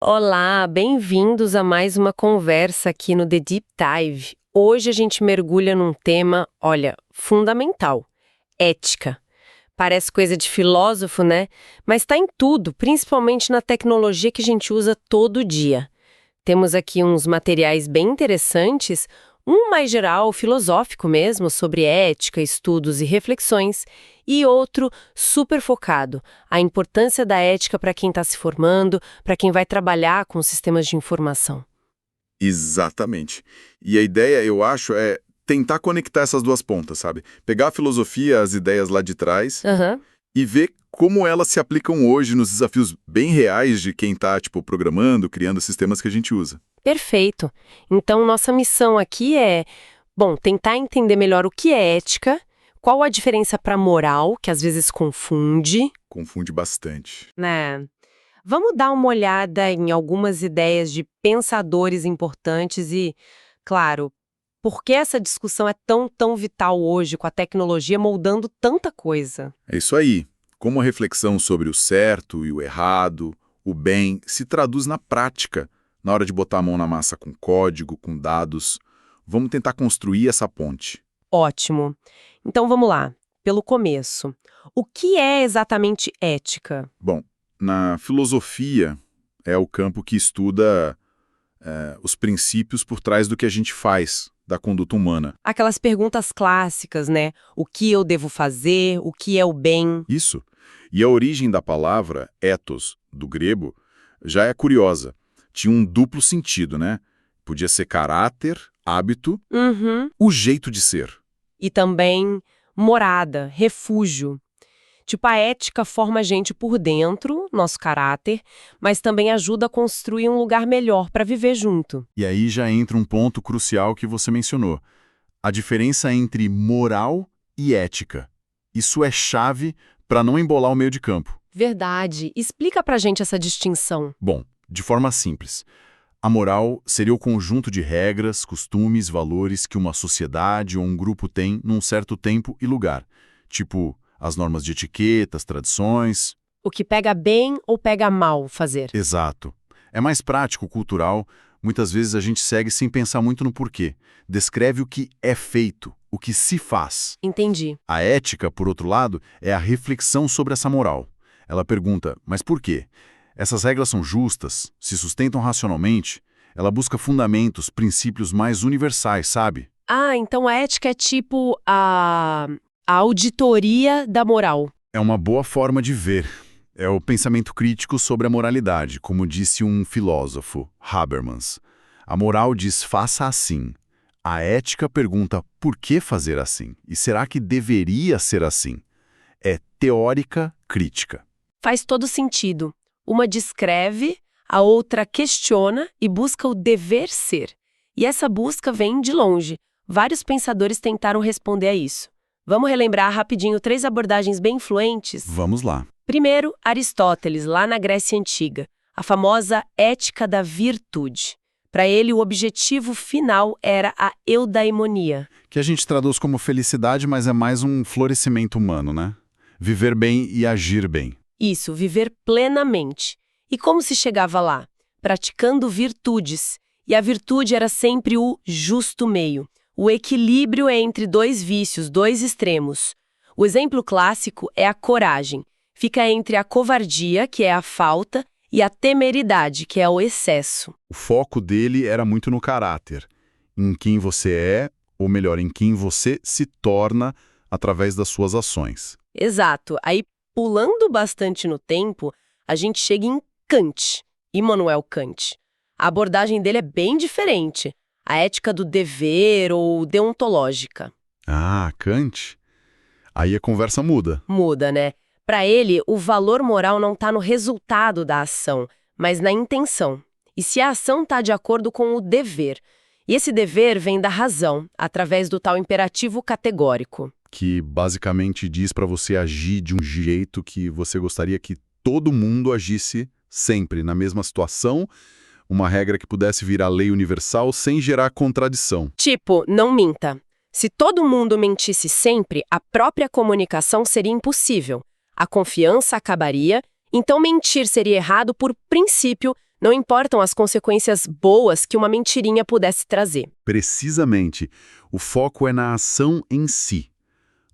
Olá, bem-vindos a mais uma conversa aqui no The Deep Dive. Hoje a gente mergulha num tema, olha, fundamental: ética. Parece coisa de filósofo, né? Mas está em tudo, principalmente na tecnologia que a gente usa todo dia. Temos aqui uns materiais bem interessantes, um mais geral, filosófico mesmo, sobre ética, estudos e reflexões, e outro super focado, a importância da ética para quem está se formando, para quem vai trabalhar com sistemas de informação. Exatamente. E a ideia, eu acho, é tentar conectar essas duas pontas, sabe? Pegar a filosofia, as ideias lá de trás Aham. e ver como elas se aplicam hoje nos desafios bem reais de quem está, programando, criando sistemas que a gente usa. Perfeito. Então, nossa missão aqui é, bom, tentar entender melhor o que é ética, qual a diferença para moral, que às vezes confunde, Confunde bastante. né? Vamos dar uma olhada em algumas ideias de pensadores importantes e, claro, por que essa discussão é tão vital hoje, com a tecnologia moldando tanta coisa? É isso aí. Como a reflexão sobre o certo e o errado, o bem, se traduz na prática, na hora de botar a mão na massa com código, com dados. Vamos tentar construir essa ponte. Ótimo. Então vamos lá, pelo começo. O que é exatamente ética? Bom, na filosofia é o campo que estuda os princípios por trás do que a gente faz, da conduta humana. Aquelas perguntas clássicas, né? O que eu devo fazer? O que é o bem? Isso. E a origem da palavra ethos, do grego, já é curiosa. Tinha um duplo sentido, né? Podia ser caráter, hábito, Uhum. o jeito de ser. E também morada, refúgio. Tipo, a ética forma a gente por dentro, nosso caráter, mas também ajuda a construir um lugar melhor para viver junto. E aí já entra um ponto crucial que você mencionou. A diferença entre moral e ética. Isso é chave para não embolar o meio de campo. Verdade. Explica pra gente essa distinção. Bom, de forma simples. A moral seria o conjunto de regras, costumes, valores que uma sociedade ou um grupo tem num certo tempo e lugar. Tipo, as normas de etiqueta, as tradições. O que pega bem ou pega mal fazer? Exato. É mais prático, cultural. Muitas vezes a gente segue sem pensar muito no porquê. Descreve o que é feito, o que se faz. Entendi. A ética, por outro lado, é a reflexão sobre essa moral. Ela pergunta, mas por quê? Essas regras são justas? Se sustentam racionalmente? Ela busca fundamentos, princípios mais universais, sabe? Ah, então a ética é tipo a auditoria da moral. É uma boa forma de ver. É o pensamento crítico sobre a moralidade, como disse um filósofo, Habermas. A moral diz faça assim. A ética pergunta por que fazer assim? E será que deveria ser assim? É teórica crítica. Faz todo sentido. Uma descreve, a outra questiona e busca o dever ser. E essa busca vem de longe. Vários pensadores tentaram responder a isso. Vamos relembrar rapidinho 3 abordagens bem influentes? Vamos lá. Primeiro, Aristóteles, lá na Grécia Antiga, a famosa ética da virtude. Para ele, o objetivo final era a eudaimonia. Que a gente traduz como felicidade, mas é mais um florescimento humano, né? Viver bem e agir bem. Isso, viver plenamente. E como se chegava lá? Praticando virtudes. E a virtude era sempre o justo meio. O equilíbrio é entre 2 vícios, 2 extremos. O exemplo clássico é a coragem. Fica entre a covardia, que é a falta, e a temeridade, que é o excesso. O foco dele era muito no caráter, em quem você é, ou melhor, em quem você se torna através das suas ações. Exato. Aí, pulando bastante no tempo, a gente chega em Kant, Immanuel Kant. A abordagem dele é bem diferente. A ética do dever ou deontológica. Ah, Kant. Aí a conversa muda. Muda, né? Para ele, o valor moral não está no resultado da ação, mas na intenção. E se a ação está de acordo com o dever. E esse dever vem da razão, através do tal imperativo categórico. Que basicamente diz para você agir de um jeito que você gostaria que todo mundo agisse sempre, na mesma situação, uma regra que pudesse virar lei universal sem gerar contradição. Tipo, não minta. Se todo mundo mentisse sempre, a própria comunicação seria impossível. A confiança acabaria, então mentir seria errado por princípio, Não importam as consequências boas que uma mentirinha pudesse trazer. Precisamente, o foco é na ação em si.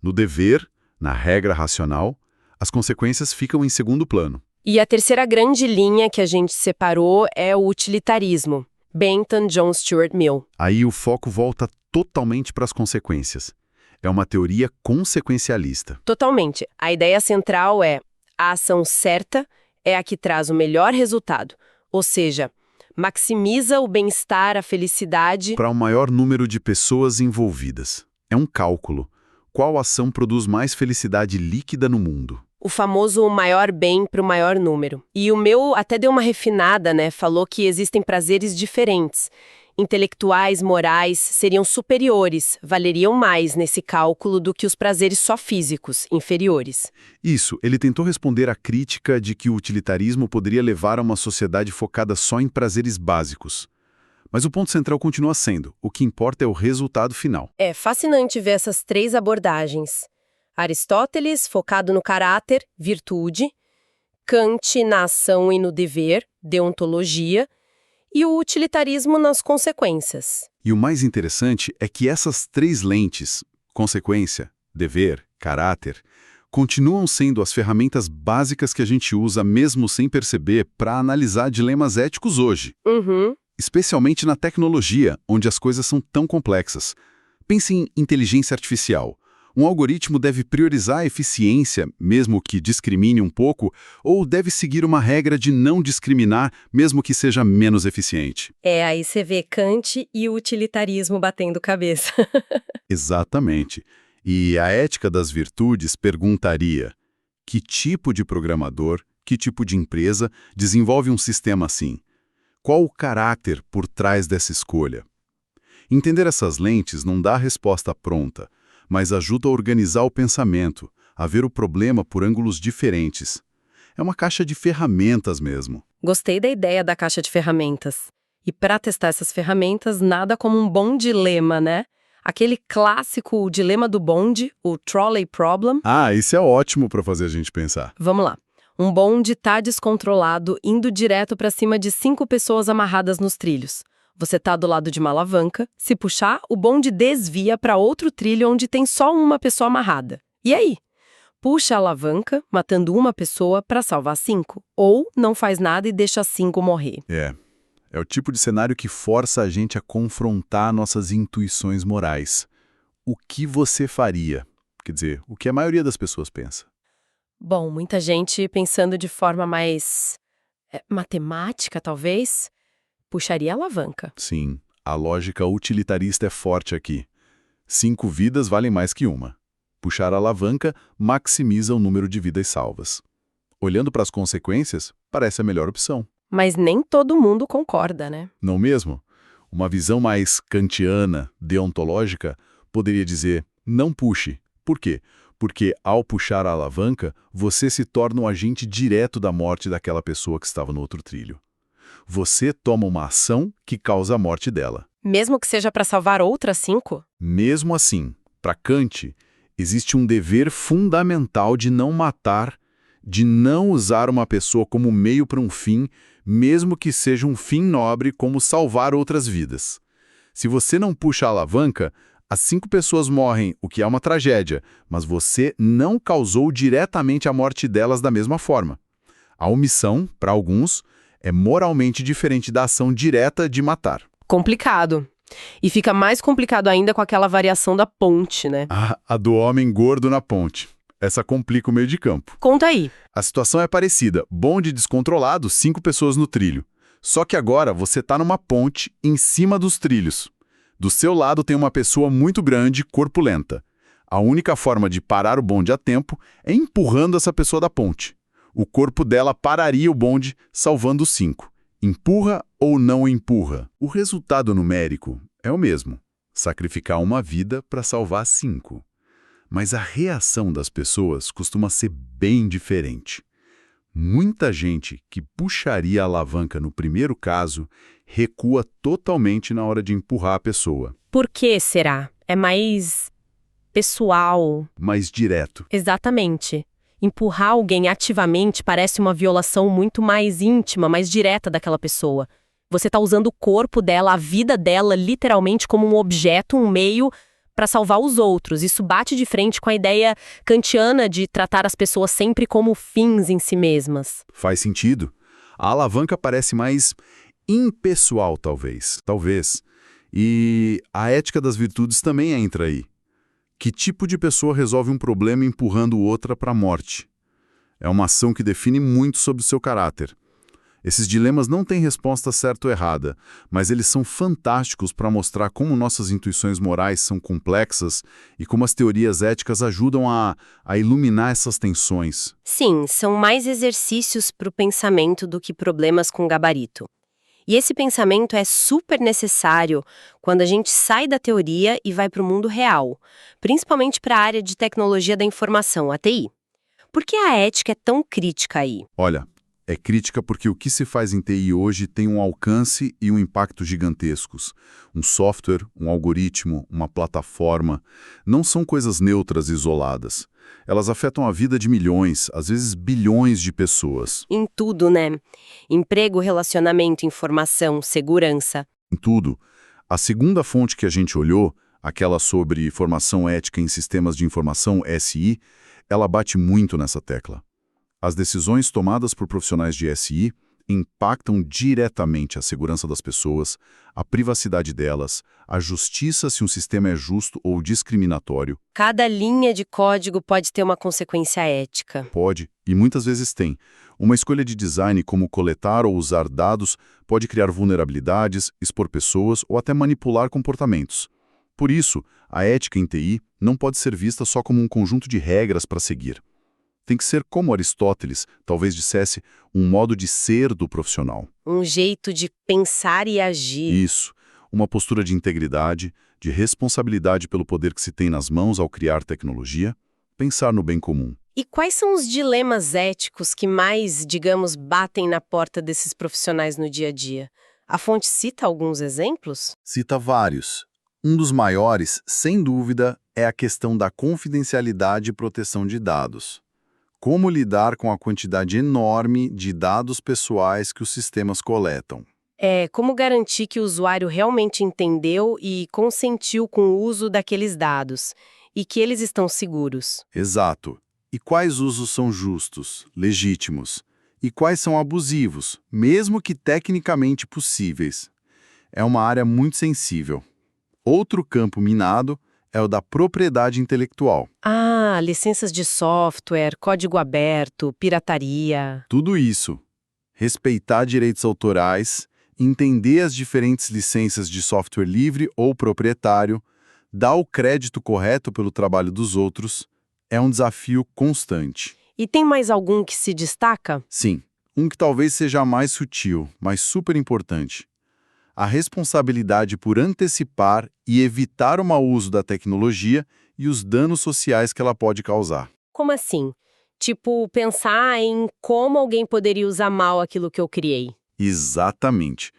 No dever, na regra racional, as consequências ficam em segundo plano. E a terceira grande linha que a gente separou é o utilitarismo. Bentham John Stuart Mill. Aí o foco volta totalmente para as consequências. É uma teoria consequencialista. Totalmente. A ideia central é a ação certa é a que traz o melhor resultado. Ou seja, maximiza o bem-estar, a felicidade. Para o maior número de pessoas envolvidas. É um cálculo. Qual ação produz mais felicidade líquida no mundo? O famoso maior bem para o maior número. E o meu até deu uma refinada, né? Falou que existem prazeres diferentes. Intelectuais, morais, seriam superiores, valeriam mais nesse cálculo do que os prazeres só físicos, inferiores. Isso, ele tentou responder à crítica de que o utilitarismo poderia levar a uma sociedade focada só em prazeres básicos. Mas o ponto central continua sendo, o que importa é o resultado final. É fascinante ver essas três abordagens. Aristóteles, focado no caráter, virtude, Kant na ação e no dever, deontologia, e o utilitarismo nas consequências. E o mais interessante é que essas três lentes, consequência, dever, caráter, continuam sendo as ferramentas básicas que a gente usa mesmo sem perceber para analisar dilemas éticos hoje. Especialmente na tecnologia, onde as coisas são tão complexas. Pense em inteligência artificial. Um algoritmo deve priorizar a eficiência, mesmo que discrimine um pouco, ou deve seguir uma regra de não discriminar, mesmo que seja menos eficiente? Aí você vê Kant e o utilitarismo batendo cabeça. Exatamente. E a ética das virtudes perguntaria: que tipo de programador, que tipo de empresa desenvolve um sistema assim? Qual o caráter por trás dessa escolha? Entender essas lentes não dá a resposta pronta, mas ajuda a organizar o pensamento, a ver o problema por ângulos diferentes. É uma caixa de ferramentas mesmo. Gostei da ideia da caixa de ferramentas. E para testar essas ferramentas, nada como um bom dilema, né? Aquele clássico dilema do bonde, o trolley problem. Isso é ótimo para fazer a gente pensar. Vamos lá. Um bonde está descontrolado, indo direto para cima de 5 pessoas amarradas nos trilhos. Você tá do lado de uma alavanca, se puxar, o bonde desvia para outro trilho onde tem só uma pessoa amarrada. E aí? Puxa a alavanca, matando uma pessoa para salvar 5. Ou não faz nada e deixa 5 morrer. É o tipo de cenário que força a gente a confrontar nossas intuições morais. O que você faria? Quer dizer, o que a maioria das pessoas pensa. Bom, muita gente pensando de forma mais matemática, talvez, puxaria a alavanca. Sim, a lógica utilitarista é forte aqui. 5 vidas valem mais que uma. Puxar a alavanca maximiza o número de vidas salvas. Olhando para as consequências, parece a melhor opção. Mas nem todo mundo concorda, né? Não mesmo? Uma visão mais kantiana, deontológica, poderia dizer, não puxe. Por quê? Porque ao puxar a alavanca, você se torna um agente direto da morte daquela pessoa que estava no outro trilho. Você toma uma ação que causa a morte dela. Mesmo que seja para salvar outras 5? Mesmo assim, para Kant, existe um dever fundamental de não matar, de não usar uma pessoa como meio para um fim, mesmo que seja um fim nobre como salvar outras vidas. Se você não puxa a alavanca, as 5 pessoas morrem, o que é uma tragédia, mas você não causou diretamente a morte delas da mesma forma. A omissão, para alguns, é moralmente diferente da ação direta de matar. Complicado. E fica mais complicado ainda com aquela variação da ponte, né? A do homem gordo na ponte. Essa complica o meio de campo. Conta aí. A situação é parecida. Bonde descontrolado, 5 pessoas no trilho. Só que agora você está numa ponte em cima dos trilhos. Do seu lado tem uma pessoa muito grande, corpulenta. A única forma de parar o bonde a tempo é empurrando essa pessoa da ponte. O corpo dela pararia o bonde, salvando os 5. Empurra ou não empurra? O resultado numérico é o mesmo. Sacrificar uma vida para salvar 5. Mas a reação das pessoas costuma ser bem diferente. Muita gente que puxaria a alavanca no primeiro caso recua totalmente na hora de empurrar a pessoa. Por que será? É mais pessoal. Mais direto. Exatamente. Empurrar alguém ativamente parece uma violação muito mais íntima, mais direta daquela pessoa. Você está usando o corpo dela, a vida dela, literalmente como um objeto, um meio para salvar os outros. Isso bate de frente com a ideia kantiana de tratar as pessoas sempre como fins em si mesmas. Faz sentido. A alavanca parece mais impessoal, talvez. Talvez. E a ética das virtudes também entra aí. Que tipo de pessoa resolve um problema empurrando outra para a morte? É uma ação que define muito sobre o seu caráter. Esses dilemas não têm resposta certa ou errada, mas eles são fantásticos para mostrar como nossas intuições morais são complexas e como as teorias éticas ajudam a iluminar essas tensões. Sim, são mais exercícios para o pensamento do que problemas com gabarito. E esse pensamento é super necessário quando a gente sai da teoria e vai para o mundo real, principalmente para a área de tecnologia da informação, a TI. Por que a ética é tão crítica aí? Olha, é crítica porque o que se faz em TI hoje tem um alcance e um impacto gigantescos. Um software, um algoritmo, uma plataforma, não são coisas neutras e isoladas. Elas afetam a vida de milhões, às vezes bilhões de pessoas. Em tudo, né? Emprego, relacionamento, informação, segurança. Em tudo. A segunda fonte que a gente olhou, aquela sobre formação ética em sistemas de informação, SI, ela bate muito nessa tecla. As decisões tomadas por profissionais de SI impactam diretamente a segurança das pessoas, a privacidade delas, a justiça se um sistema é justo ou discriminatório. Cada linha de código pode ter uma consequência ética. Pode, e muitas vezes tem. Uma escolha de design como coletar ou usar dados pode criar vulnerabilidades, expor pessoas ou até manipular comportamentos. Por isso, a ética em TI não pode ser vista só como um conjunto de regras para seguir. Tem que ser como Aristóteles, talvez dissesse, um modo de ser do profissional. Um jeito de pensar e agir. Isso, uma postura de integridade, de responsabilidade pelo poder que se tem nas mãos ao criar tecnologia, pensar no bem comum. E quais são os dilemas éticos que mais, digamos, batem na porta desses profissionais no dia a dia? A fonte cita alguns exemplos? Cita vários. Um dos maiores, sem dúvida, é a questão da confidencialidade e proteção de dados. Como lidar com a quantidade enorme de dados pessoais que os sistemas coletam? Como garantir que o usuário realmente entendeu e consentiu com o uso daqueles dados e que eles estão seguros. Exato. E quais usos são justos, legítimos? E quais são abusivos, mesmo que tecnicamente possíveis? É uma área muito sensível. Outro campo minado é o da propriedade intelectual. Ah, licenças de software, código aberto, pirataria. Tudo isso. Respeitar direitos autorais, entender as diferentes licenças de software livre ou proprietário, dar o crédito correto pelo trabalho dos outros, é um desafio constante. E tem mais algum que se destaca? Sim, um que talvez seja mais sutil, mas super importante. A responsabilidade por antecipar e evitar o mau uso da tecnologia e os danos sociais que ela pode causar. Como assim? Tipo, pensar em como alguém poderia usar mal aquilo que eu criei. Exatamente.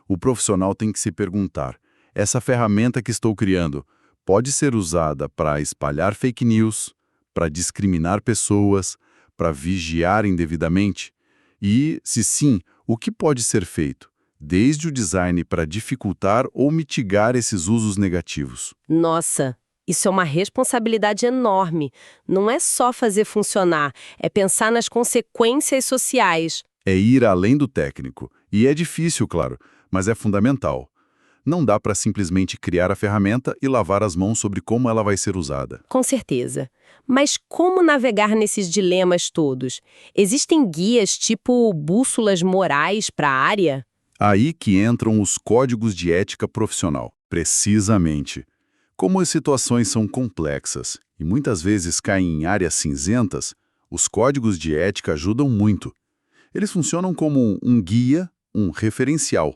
O profissional tem que se perguntar: essa ferramenta que estou criando pode ser usada para espalhar fake news, para discriminar pessoas, para vigiar indevidamente? E, se sim, o que pode ser feito? Desde o design para dificultar ou mitigar esses usos negativos. Nossa, isso é uma responsabilidade enorme. Não é só fazer funcionar, é pensar nas consequências sociais. É ir além do técnico. E é difícil, claro, mas é fundamental. Não dá para simplesmente criar a ferramenta e lavar as mãos sobre como ela vai ser usada. Com certeza. Mas como navegar nesses dilemas todos? Existem guias tipo bússolas morais para a área? Aí que entram os códigos de ética profissional. Precisamente. Como as situações são complexas e muitas vezes caem em áreas cinzentas, os códigos de ética ajudam muito. Eles funcionam como um guia, um referencial.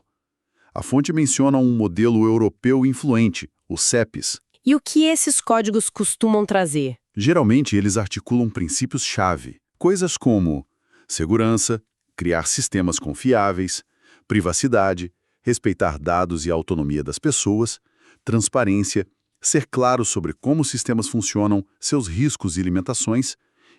A fonte menciona um modelo europeu influente, o CEPES. E o que esses códigos costumam trazer? Geralmente, eles articulam princípios-chave, coisas como segurança, criar sistemas confiáveis, privacidade, respeitar dados e a autonomia das pessoas, transparência, ser claro sobre como os sistemas funcionam, seus riscos e limitações,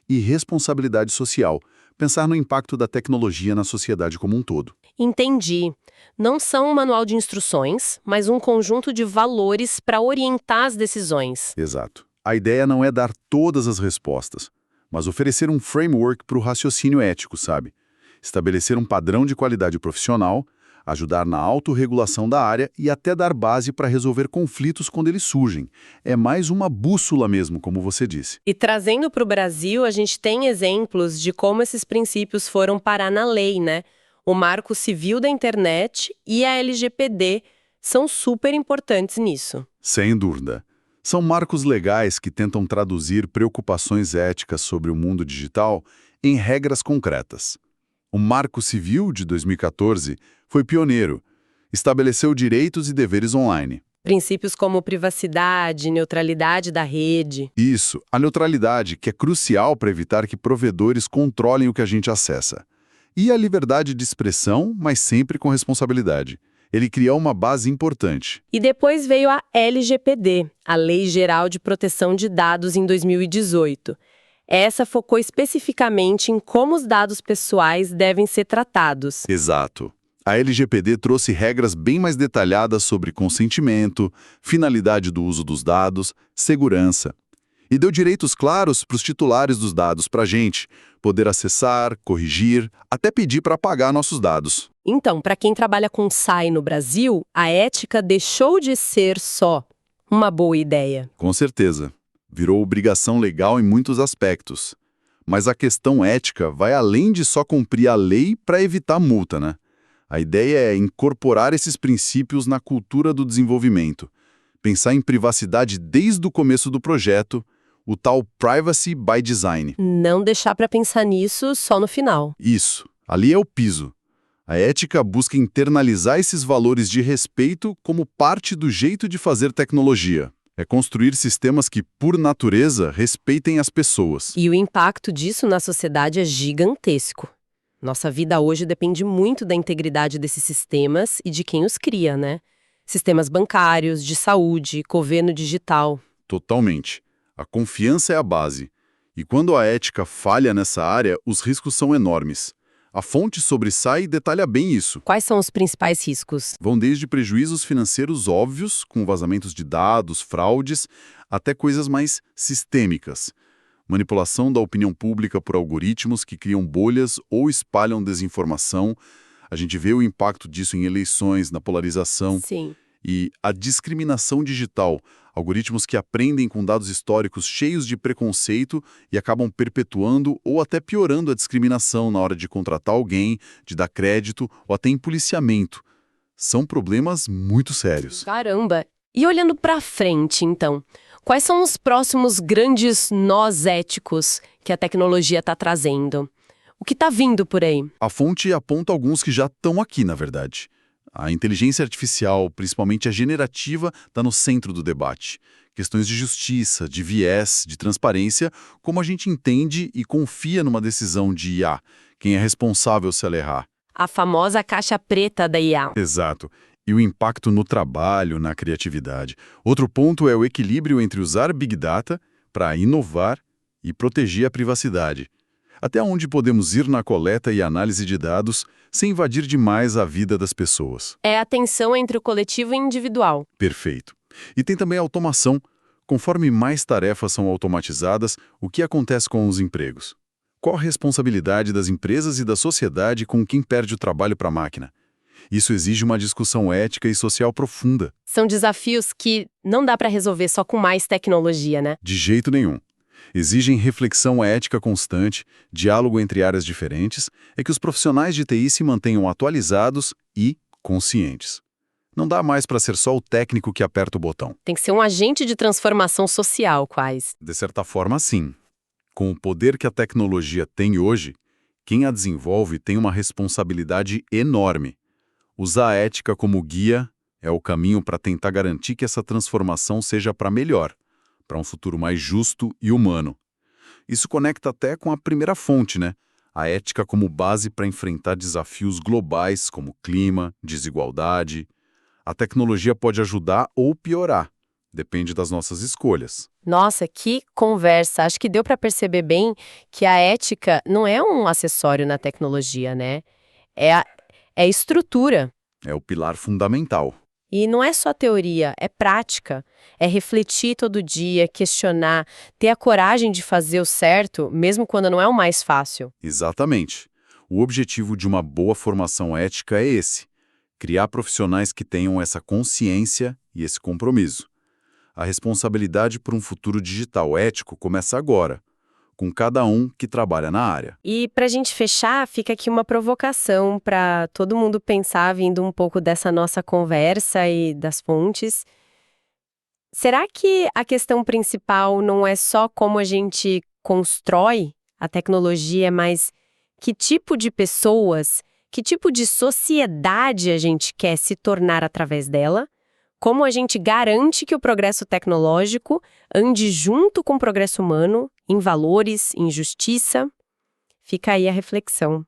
e responsabilidade social, pensar no impacto da tecnologia na sociedade como um todo. Entendi. Não são um manual de instruções, mas um conjunto de valores para orientar as decisões. Exato. A ideia não é dar todas as respostas, mas oferecer um framework para o raciocínio ético, sabe? Estabelecer um padrão de qualidade profissional, ajudar na autorregulação da área e até dar base para resolver conflitos quando eles surgem. É mais uma bússola mesmo, como você disse. E trazendo para o Brasil, a gente tem exemplos de como esses princípios foram parar na lei, né? O Marco Civil da Internet e a LGPD são super importantes nisso. Sem dúvida. São marcos legais que tentam traduzir preocupações éticas sobre o mundo digital em regras concretas. O Marco Civil, de 2014, foi pioneiro. Estabeleceu direitos e deveres online. Princípios como privacidade, neutralidade da rede. Isso, a neutralidade, que é crucial para evitar que provedores controlem o que a gente acessa. E a liberdade de expressão, mas sempre com responsabilidade. Ele criou uma base importante. E depois veio a LGPD, a Lei Geral de Proteção de Dados, em 2018. Essa focou especificamente em como os dados pessoais devem ser tratados. Exato. A LGPD trouxe regras bem mais detalhadas sobre consentimento, finalidade do uso dos dados, segurança. E deu direitos claros para os titulares dos dados para a gente poder acessar, corrigir, até pedir para apagar nossos dados. Então, para quem trabalha com SAI no Brasil, a ética deixou de ser só uma boa ideia. Com certeza. Virou obrigação legal em muitos aspectos. Mas a questão ética vai além de só cumprir a lei para evitar multa, né? A ideia é incorporar esses princípios na cultura do desenvolvimento. Pensar em privacidade desde o começo do projeto, o tal Privacy by Design. Não deixar para pensar nisso só no final. Isso. Ali é o piso. A ética busca internalizar esses valores de respeito como parte do jeito de fazer tecnologia. É construir sistemas que, por natureza, respeitem as pessoas. E o impacto disso na sociedade é gigantesco. Nossa vida hoje depende muito da integridade desses sistemas e de quem os cria, né? Sistemas bancários, de saúde, governo digital. Totalmente. A confiança é a base. E quando a ética falha nessa área, os riscos são enormes. A fonte sobre SAI detalha bem isso. Quais são os principais riscos? Vão desde prejuízos financeiros óbvios, com vazamentos de dados, fraudes, até coisas mais sistêmicas. Manipulação da opinião pública por algoritmos que criam bolhas ou espalham desinformação. A gente vê o impacto disso em eleições, na polarização. Sim. E a discriminação digital, algoritmos que aprendem com dados históricos cheios de preconceito e acabam perpetuando ou até piorando a discriminação na hora de contratar alguém, de dar crédito ou até em policiamento. São problemas muito sérios. Caramba! E olhando para frente, então, quais são os próximos grandes nós éticos que a tecnologia está trazendo? O que está vindo por aí? A fonte aponta alguns que já estão aqui, na verdade. A inteligência artificial, principalmente a generativa, está no centro do debate. Questões de justiça, de viés, de transparência, como a gente entende e confia numa decisão de IA, quem é responsável se ela errar. A famosa caixa preta da IA. Exato. E o impacto no trabalho, na criatividade. Outro ponto é o equilíbrio entre usar Big Data para inovar e proteger a privacidade. Até onde podemos ir na coleta e análise de dados sem invadir demais a vida das pessoas. É a tensão entre o coletivo e o individual. Perfeito. E tem também a automação. Conforme mais tarefas são automatizadas, o que acontece com os empregos? Qual a responsabilidade das empresas e da sociedade com quem perde o trabalho para a máquina? Isso exige uma discussão ética e social profunda. São desafios que não dá para resolver só com mais tecnologia, né? De jeito nenhum. Exigem reflexão ética constante, diálogo entre áreas diferentes, é que os profissionais de TI se mantenham atualizados e conscientes. Não dá mais para ser só o técnico que aperta o botão. Tem que ser um agente de transformação social, quase. De certa forma, sim. Com o poder que a tecnologia tem hoje, quem a desenvolve tem uma responsabilidade enorme. Usar a ética como guia é o caminho para tentar garantir que essa transformação seja para melhor, para um futuro mais justo e humano. Isso conecta até com a primeira fonte, né? A ética como base para enfrentar desafios globais como clima, desigualdade. A tecnologia pode ajudar ou piorar, Depende das nossas escolhas. Nossa, que conversa! Acho que deu para perceber bem que a ética não é um acessório na tecnologia, né? É estrutura. É o pilar fundamental. E não é só teoria, é prática. É refletir todo dia, questionar, ter a coragem de fazer o certo, mesmo quando não é o mais fácil. Exatamente. O objetivo de uma boa formação ética é esse: criar profissionais que tenham essa consciência e esse compromisso. A responsabilidade por um futuro digital ético começa agora, com cada um que trabalha na área. E para a gente fechar, fica aqui uma provocação para todo mundo pensar, vindo um pouco dessa nossa conversa e das fontes. Será que a questão principal não é só como a gente constrói a tecnologia, mas que tipo de pessoas, que tipo de sociedade a gente quer se tornar através dela? Como a gente garante que o progresso tecnológico ande junto com o progresso humano, em valores, em justiça? Fica aí a reflexão.